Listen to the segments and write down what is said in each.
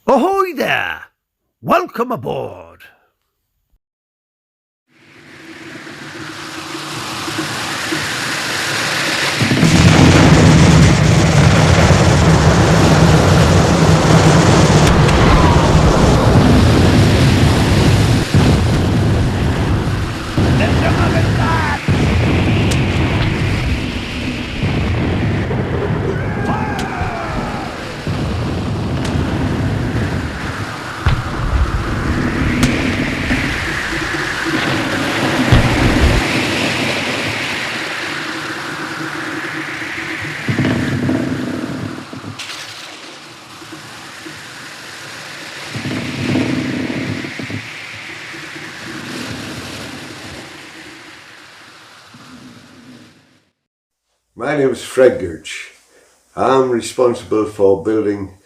Ahoy there! Welcome aboard! My name is Fred Gooch. I'm responsible for building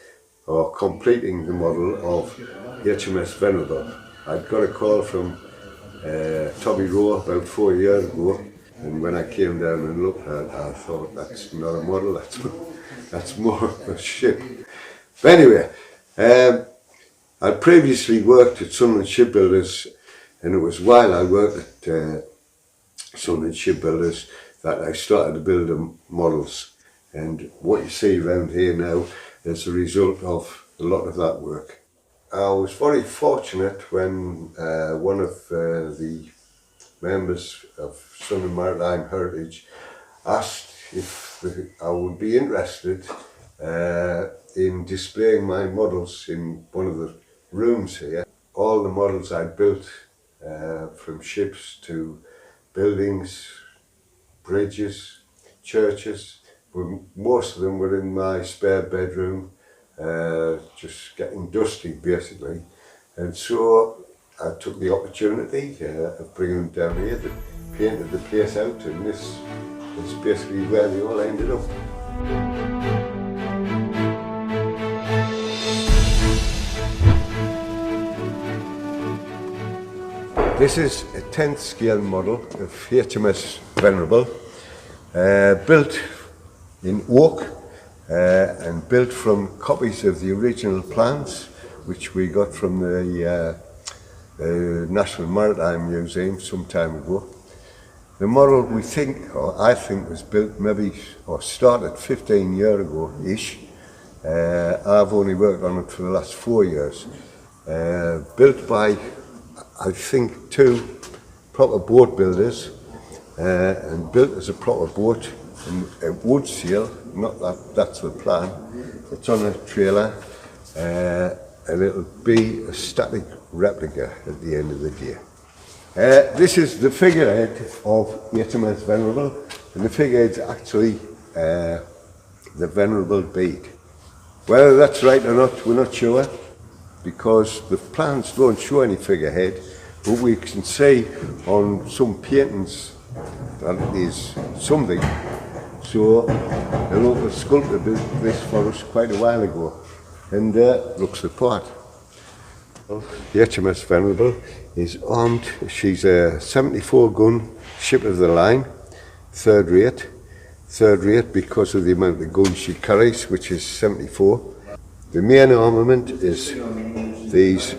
or completing the model of HMS Venerable. I got a call from Tommy Rowe about 4 years ago, and when I came down and looked at it, I thought that's not a model, that's more of a ship. But anyway, I previously worked at Sunderland Shipbuilders, and it was while I worked at Sunderland Shipbuilders that I started to build the models, and what you see around here now is the result of a lot of that work. I was very fortunate when one of the members of Sunderland Maritime Heritage asked if I would be interested in displaying my models in one of the rooms here. All the models I built, from ships to buildings, bridges, churches, most of them were in my spare bedroom, just getting dusty basically. And so I took the opportunity of bringing them down here, painted the place out, and this is basically where they all ended up. This is a 10th scale model of HMS Venerable, built in oak and built from copies of the original plans which we got from the National Maritime Museum some time ago. The model we think, or I think, was built maybe, or started 15 years ago-ish. I've only worked on it for the last 4 years. Built by, I think, 2 proper boat builders, and built as a proper boat, and it would sail, not that's the plan. It's on a trailer, and it'll be a static replica at the end of the day. This is the figurehead of HMS Venerable, and the figurehead's actually the Venerable bead. Whether that's right or not, we're not sure, because the plans don't show any figurehead, but we can see on some paintings that it is something. So the local sculptor did this for us quite a while ago, and looks the part. The HMS Venerable is armed. She's a 74 gun ship of the line, third rate because of the amount of guns she carries, which is 74. The main armament is these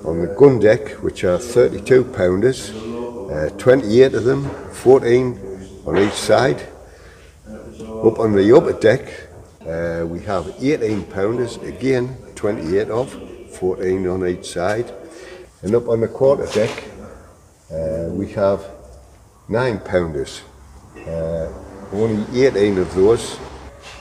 on the gun deck, which are 32 pounders, 28 of them, 14 on each side. Up on the upper deck, we have 18 pounders, again 28 of, 14 on each side. And up on the quarter deck, we have 9 pounders, only 18 of those.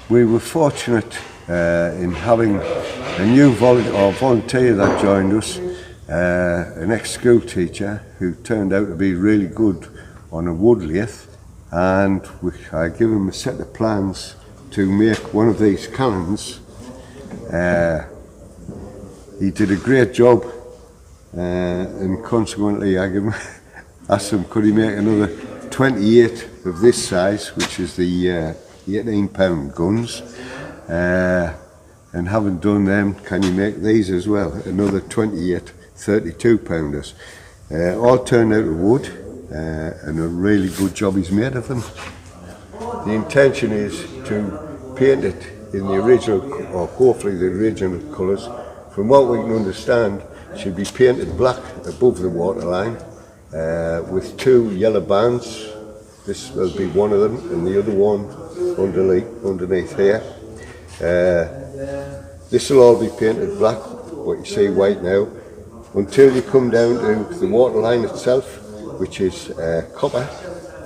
We were fortunate in having a new volunteer that joined us, an ex-school teacher who turned out to be really good on a wood lathe, and I gave him a set of plans to make one of these cannons. He did a great job, and consequently I asked him could he make another 28 of this size, which is the 18 pound guns. And having done them, can you make these as well? Another 28 32 pounders. All turned out of wood, and a really good job he's made of them. The intention is to paint it in the original, or hopefully the original colours from what we can understand, should be painted black above the waterline with 2 yellow bands. This will be one of them, and the other one underneath here. This will all be painted black, what you see white now, until you come down to the waterline itself, which is copper.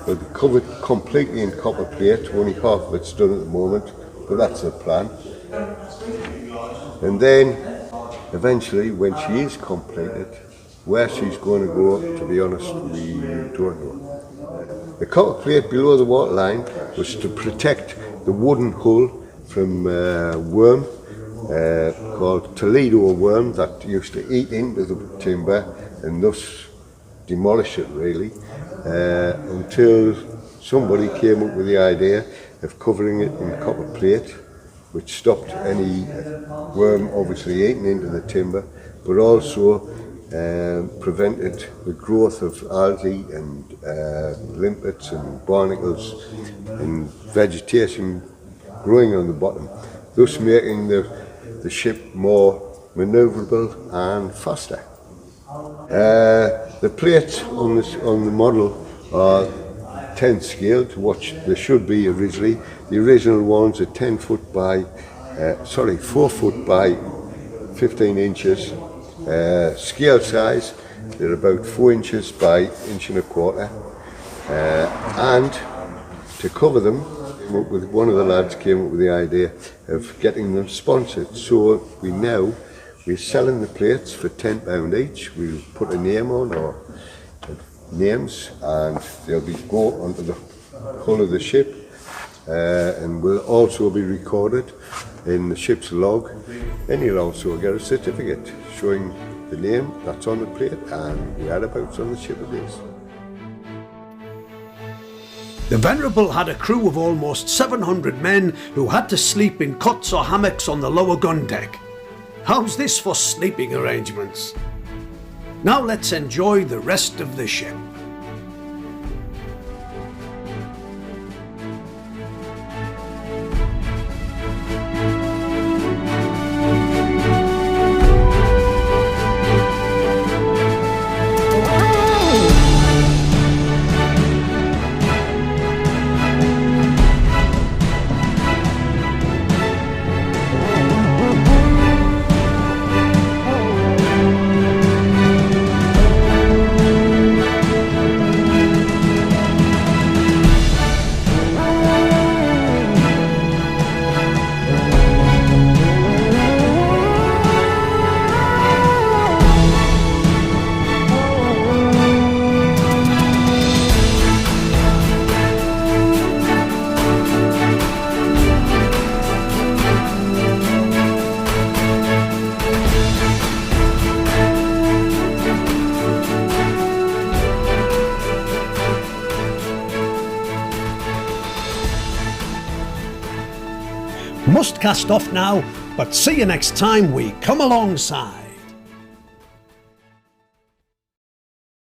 It'll be covered completely in copper plate. Only half of it's done at the moment, but that's the plan. And then eventually, when she is completed, where she's going to go, to be honest, we don't know. The copper plate below the waterline was to protect the wooden hull from worm called Toledo worm that used to eat into the timber and thus demolish it really, until somebody came up with the idea of covering it in copper plate, which stopped any worm obviously eating into the timber, but also prevented the growth of algae and limpets and barnacles and vegetation growing on the bottom, thus making the ship more manoeuvrable and faster. The plates on the model are 10 scale to what they should be originally. The original ones are 10 foot by, 4 foot by 15 inches. Scale size, they're about 4 inches by 1.25 inches. And to cover them, one of the lads came up with the idea of getting them sponsored. So we're selling the plates for £10 each. We'll put a name on or names, and they'll go onto the hull of the ship, and will also be recorded in the ship's log. And you'll also get a certificate showing the name that's on the plate and whereabouts on the ship it is. The Venerable had a crew of almost 700 men who had to sleep in cots or hammocks on the lower gun deck. How's this for sleeping arrangements? Now let's enjoy the rest of the ship. Must cast off now, but see you next time we come alongside.